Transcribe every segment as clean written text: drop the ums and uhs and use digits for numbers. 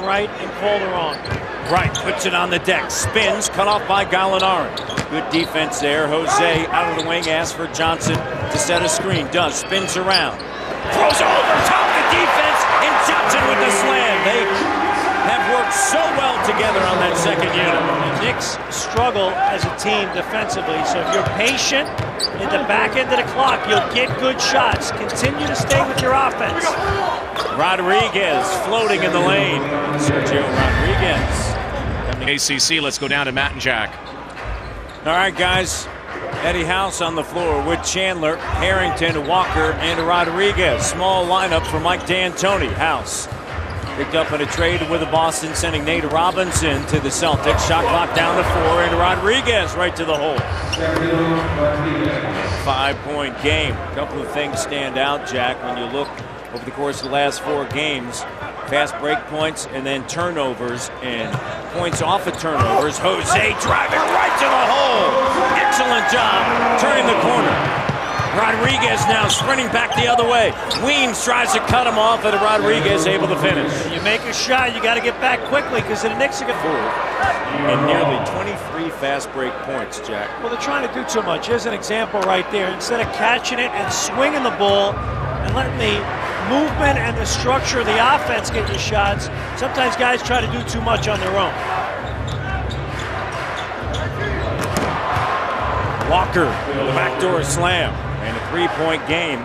on right and called her on. Right, puts it on the deck, spins, cut off by Gallinari. Good defense there. Jose out of the wing, asks for Johnson to set a screen. Does, spins around. Throws over top the defense, and Johnson with the slam. They have worked so well together on that second unit. The Knicks struggle as a team defensively, so if you're patient in the back end of the clock, you'll get good shots. Continue to stay with your offense. Rodriguez floating in the lane. Sergio Rodriguez. ACC, let's go down to Matt and Jack. All right, guys. Eddie House on the floor with Chandler, Harrington, Walker, and Rodriguez. Small lineup for Mike D'Antoni. House picked up in a trade with the Boston, sending Nate Robinson to the Celtics. Shot clock down to 4, and Rodriguez right to the hole. 5-point game. A couple of things stand out, Jack, when you look over the course of the last 4 games. Fast break points and then turnovers and points off of turnovers. Jose driving right to the hole. Excellent job turning the corner. Rodriguez now sprinting back the other way. Weems tries to cut him off, and Rodriguez able to finish. When you make a shot, you got to get back quickly because the Knicks are going to and nearly 23 fast break points, Jack. Well, they're trying to do too much. Here's an example right there. Instead of catching it and swinging the ball and letting the movement and the structure of the offense get you shots, sometimes guys try to do too much on their own. Walker, the backdoor slam, and a 3-point game.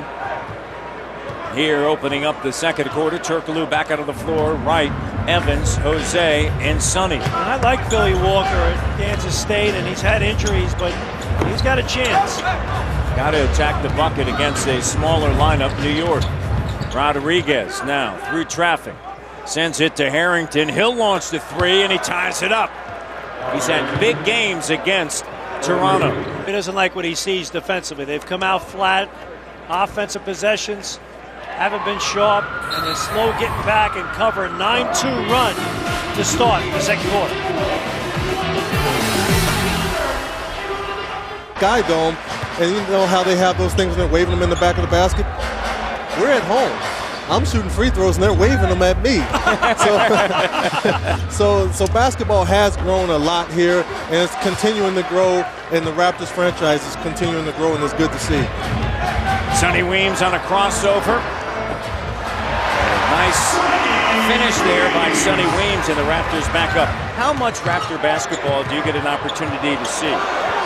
Here, opening up the second quarter, Turkoglu back out of the floor, right, Evans, Jose, and Sonny. And I like Philly Walker at Kansas State, and he's had injuries, but he's got a chance. Got to attack the bucket against a smaller lineup, New York. Rodriguez now through traffic. Sends it to Harrington. He'll launch the 3, and he ties it up. He's had big games against Toronto. He doesn't like what he sees defensively. They've come out flat. Offensive possessions haven't been sharp, and they're slow getting back and cover a 9-2 run to start the second quarter. Guy dome, and you know how they have those things when they're waving them in the back of the basket? We're at home. I'm shooting free throws and they're waving them at me. So basketball has grown a lot here, and it's continuing to grow, and the Raptors franchise is continuing to grow, and it's good to see. Sonny Weems on a crossover. Nice finish there by Sonny Weems, and the Raptors back up. How much Raptor basketball do you get an opportunity to see?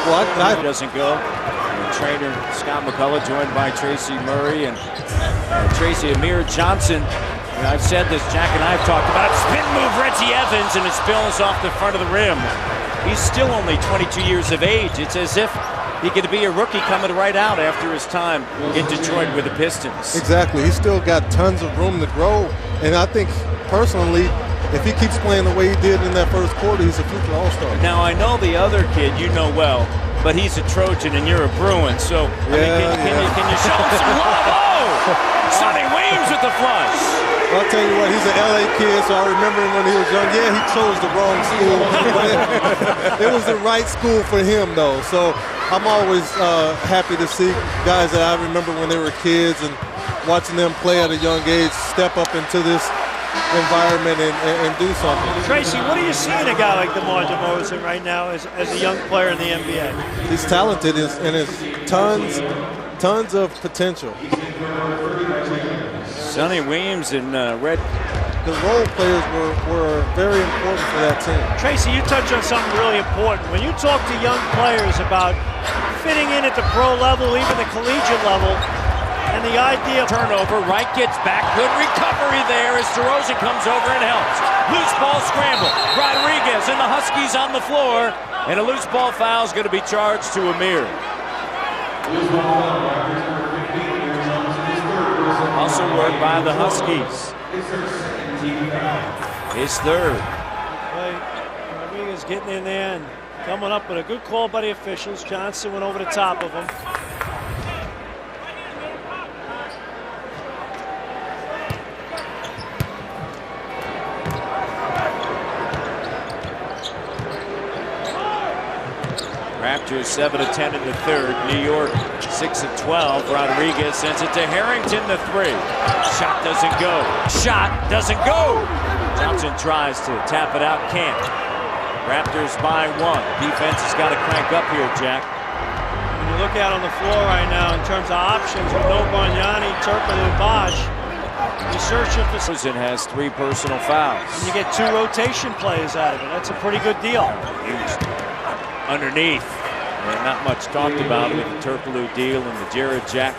Well, It doesn't go. Trainer Scott McCullough joined by Tracy Murray and Tracy Amir Johnson. And I've said this, Jack and I have talked about spin move Reggie Evans, and it spills off the front of the rim. He's still only 22 years of age. It's as if he could be a rookie coming right out after his time in Detroit with the Pistons. Exactly. He's still got tons of room to grow, and I think personally, if he keeps playing the way he did in that first quarter, he's a future All-Star. Now, I know the other kid you know well, but he's a Trojan and you're a Bruin, so can you show him some love? Oh! Sonny Weems with the flush. I'll tell you what, he's an LA kid, so I remember him when he was young. Yeah, he chose the wrong school. But it was the right school for him, though. So I'm always happy to see guys that I remember when they were kids and watching them play at a young age step up into this environment and do something. Tracy, what do you see in a guy like DeMar DeRozan right now as a young player in the NBA? He's talented and has tons of potential. Sonny Weems and Red. The role players were very important for that team. Tracy, you touched on something really important. When you talk to young players about fitting in at the pro level, even the collegiate level, and the idea of turnover, Wright gets back, good recovery there as DeRozan comes over and helps. Loose ball scramble, Rodriguez and the Huskies on the floor, and a loose ball foul is going to be charged to Amir. Also worked by the Huskies. His third. Rodriguez getting in there and coming up with a good call by the officials. Johnson went over the top of him. Raptors 7 of 10 in the third. New York 6 of 12. Rodriguez sends it to Harrington, the 3. Shot doesn't go. Shot doesn't go. Johnson tries to tap it out, can't. Raptors by 1. Defense has got to crank up here, Jack. When you look out on the floor right now in terms of options with no Bargnani, Turpin, and Bosch, you're searching for... Rosen has 3 personal fouls. And you get 2 rotation plays out of it. That's a pretty good deal. Used underneath. And not much talked about with the Turkoglu deal and the Jared Jack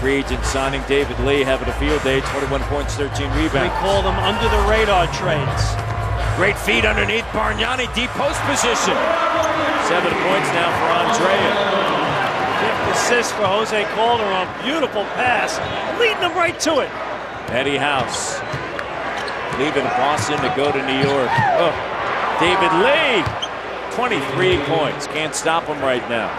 free agent signing. David Lee having a field day, 21 points, 13 rebounds. We call them under the radar trades. Great feed underneath Bargnani, deep post position. 7 points now for Andrea. 5th assist for Jose Calderon. Beautiful pass, leading them right to it. Eddie House leaving Boston to go to New York. Oh, David Lee, 23 points. Can't stop him right now.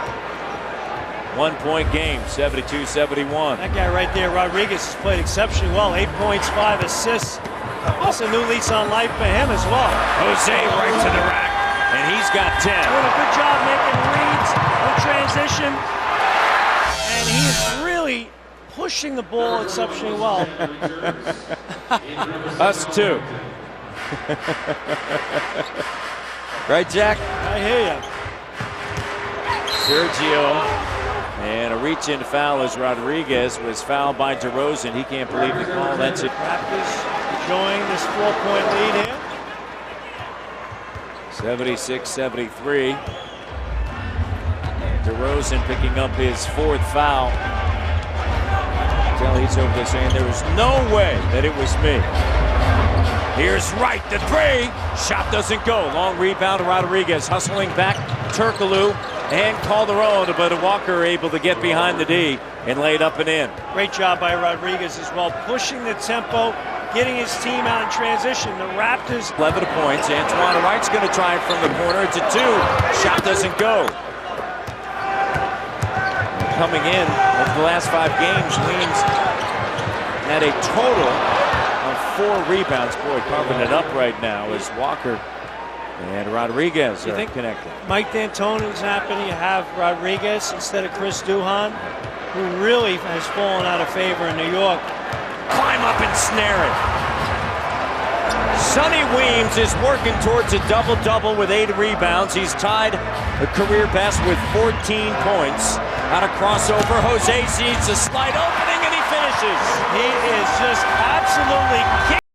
1-point game, 72-71. That guy right there, Rodriguez, has played exceptionally well. 8 points, 5 assists. That's a new lease on life for him as well. Jose right to the rack, and he's got 10. Doing a good job making reads in transition. And he is really pushing the ball exceptionally well. Us too. Right, Jack? I hear you. Sergio, and a reach-in foul as Rodriguez was fouled by DeRozan. He can't believe the call. That's it. Raptors enjoying this 4-point lead here. 76-73. DeRozan picking up his 4th foul. He's over there saying there was no way that it was me. Here's Wright, the 3. Shot doesn't go. Long rebound. Rodriguez hustling back. Turkoglu and Calderon, but Walker able to get behind the D and lay it up and in. Great job by Rodriguez as well, pushing the tempo, getting his team out in transition. The Raptors... 11 points. Antoine Wright's going to try it from the corner. It's a 2. Shot doesn't go. Coming in over the last 5 games, Weems had a total of 4 rebounds. Boy, carving it up right now as Walker and Rodriguez are connected. Mike D'Antoni's happening. You have Rodriguez instead of Chris Duhon, who really has fallen out of favor in New York. Climb up and snare it. Sonny Weems is working towards a double-double with 8 rebounds. He's tied a career best with 14 points. Out of crossover, Jose sees a slight opening and he finishes. He is just absolutely